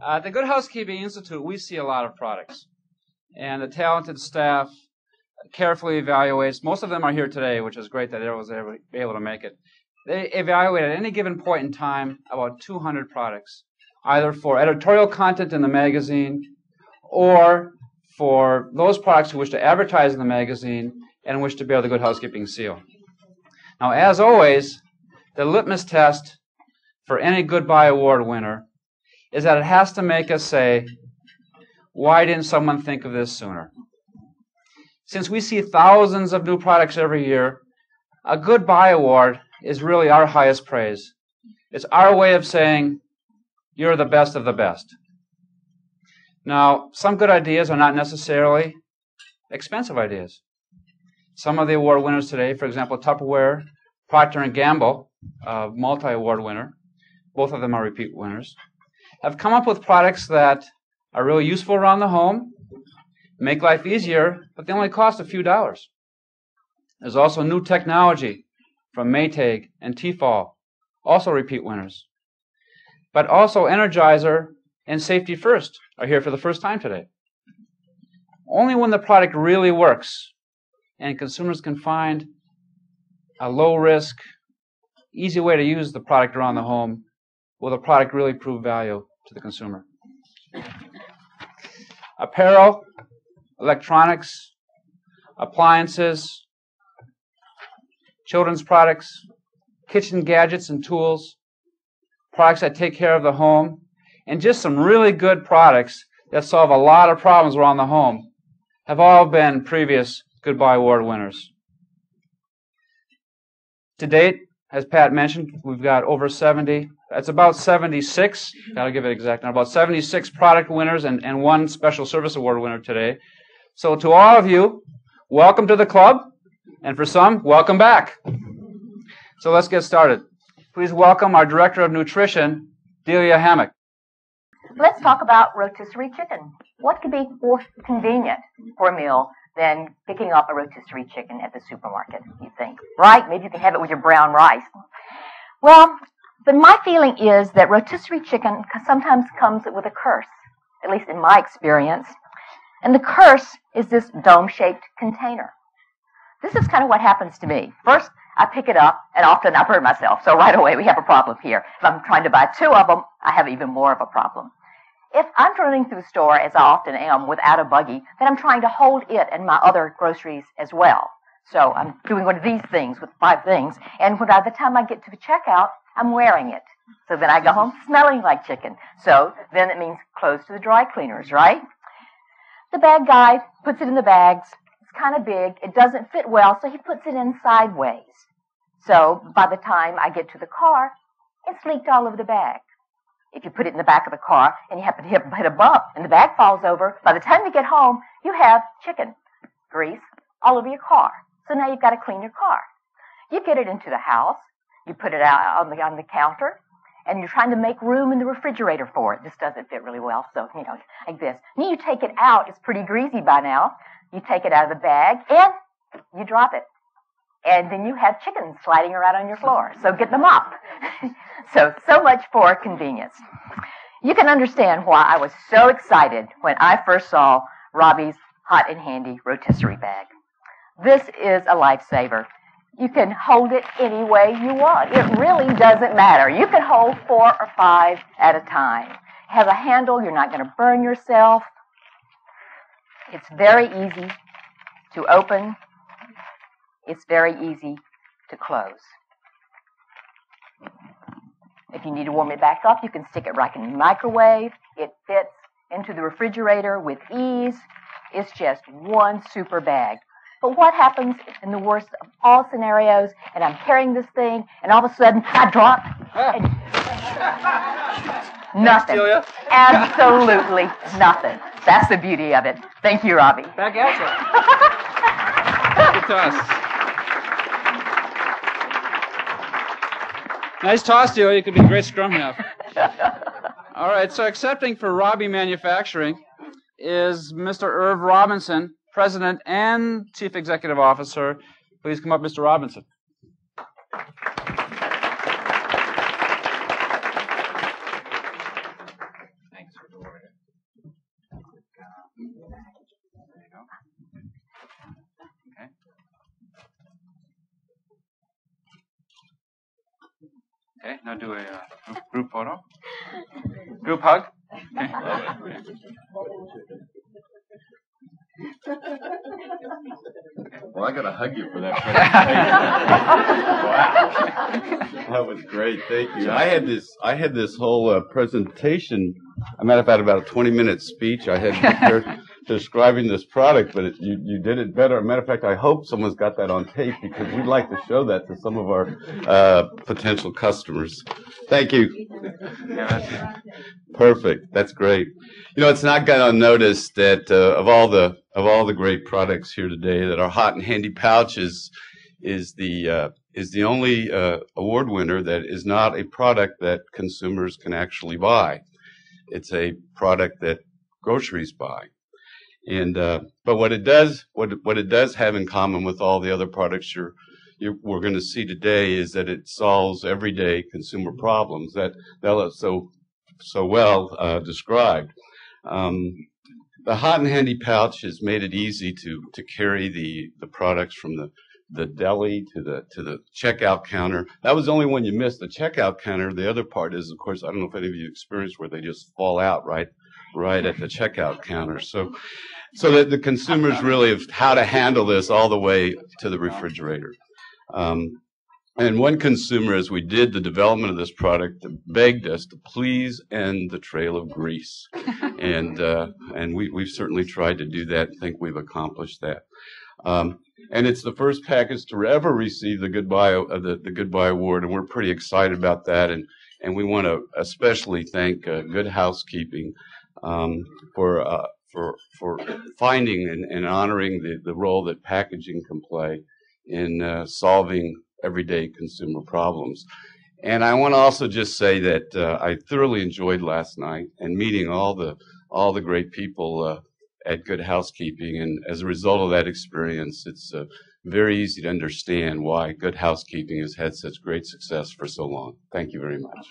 At the Good Housekeeping Institute, we see a lot of products. And the talented staff carefully evaluates. Most of them are here today, which is great that everyone was able to make it. They evaluate at any given point in time about 200 products, either for editorial content in the magazine or for those products who wish to advertise in the magazine and wish to bear the Good Housekeeping seal. Now, as always, the litmus test for any Good Buy Award winner is that it has to make us say, why didn't someone think of this sooner? Since we see thousands of new products every year, a Good Buy Award is really our highest praise. It's our way of saying, you're the best of the best. Now, some good ideas are not necessarily expensive ideas. Some of the award winners today, for example, Tupperware, Procter & Gamble, a multi-award winner, both of them are repeat winners, have come up with products that are really useful around the home, make life easier, but they only cost a few dollars. There's also new technology from Maytag and Tefal, also repeat winners. But also Energizer and Safety First are here for the first time today. Only when the product really works and consumers can find a low-risk, easy way to use the product around the home will the product really prove value to the consumer. Apparel, electronics, appliances, children's products, kitchen gadgets and tools, products that take care of the home, and just some really good products that solve a lot of problems around the home have all been previous Good Buy Award winners. To date, as Pat mentioned, we've got over 70. That's about 76. Got to give it exact number. About 76 product winners and one Special Service Award winner today. So to all of you, welcome to the club, and for some, welcome back. So let's get started. Please welcome our Director of Nutrition, Delia Hammock. Let's talk about rotisserie chicken. What could be more convenient for a meal than picking up a rotisserie chicken at the supermarket, you think? Right? Maybe you can have it with your brown rice. Well, but my feeling is that rotisserie chicken sometimes comes with a curse, at least in my experience. And the curse is this dome-shaped container. This is kind of what happens to me. First, I pick it up, and often I burn myself. So right away, we have a problem here. If I'm trying to buy two of them, I have even more of a problem. If I'm running through the store, as I often am, without a buggy, then I'm trying to hold it and my other groceries as well. So I'm doing one of these things with 5 things, and by the time I get to the checkout, I'm wearing it. So then I go home smelling like chicken. So then it means clothes to the dry cleaners, right? The bag guy puts it in the bags. It's kind of big. It doesn't fit well, so he puts it in sideways. So by the time I get to the car, it's leaked all over the bag. If you put it in the back of the car and you happen to hit a bump and the bag falls over, by the time you get home, you have chicken grease all over your car. So now you've got to clean your car. You get it into the house, you put it out on the counter, and you're trying to make room in the refrigerator for it. This doesn't fit really well, so, like this. And then you take it out. It's pretty greasy by now. You take it out of the bag, and you drop it. And then you have chicken sliding around on your floor. So get them up. So much for convenience. You can understand why I was so excited when I first saw Robbie's hot and handy rotisserie bag. This is a lifesaver. You can hold it any way you want. It really doesn't matter. You can hold 4 or 5 at a time. It has a handle. You're not going to burn yourself. It's very easy to open. It's very easy to close. If you need to warm it back up, you can stick it right in the microwave. It fits into the refrigerator with ease. It's just one super bag. But what happens in the worst of all scenarios, and I'm carrying this thing, and all of a sudden I drop, and nothing. Absolutely nothing. That's the beauty of it. Thank you, Robbie. Back at you. Good toss. Nice toss, Delia. You could be a great scrum half. All right, so accepting for Robbie Manufacturing is Mr. Irv Robinson, President and Chief Executive Officer. Please come up, Mr. Robinson. Thanks. Okay, now do a group photo. Group hug. Okay. Well, I got to hug you for that presentation. Wow, that was great. Thank you. I had this whole presentation. I might have had about a 20-minute speech I had prepared describing this product, but you did it better. As a matter of fact, I hope someone's got that on tape because we'd like to show that to some of our potential customers. Thank you. Perfect. That's great. You know, it's not gone unnoticed that of all the great products here today, that our hot and handy pouch is the only award winner that is not a product that consumers can actually buy. It's a product that groceries buy. And but what it does have in common with all the other products we're going to see today is that it solves everyday consumer problems that Bella so well described. The hot and handy pouch has made it easy to carry the products from the deli to the checkout counter. That was only when you missed the checkout counter. The other part is, of course, I don't know if any of you experienced where they just fall out right at the checkout counter. So that the consumers really have how to handle this all the way to the refrigerator. And one consumer, as we did the development of this product, begged us to please end the trail of grease, and we've certainly tried to do that. I think we've accomplished that. And it's the first package to ever receive the Goodbye Award, and we're pretty excited about that. And we want to especially thank Good Housekeeping for finding and honoring the role that packaging can play in solving everyday consumer problems. And I want to also just say that I thoroughly enjoyed last night and meeting all the great people at Good Housekeeping. And as a result of that experience, it's very easy to understand why Good Housekeeping has had such great success for so long. Thank you very much.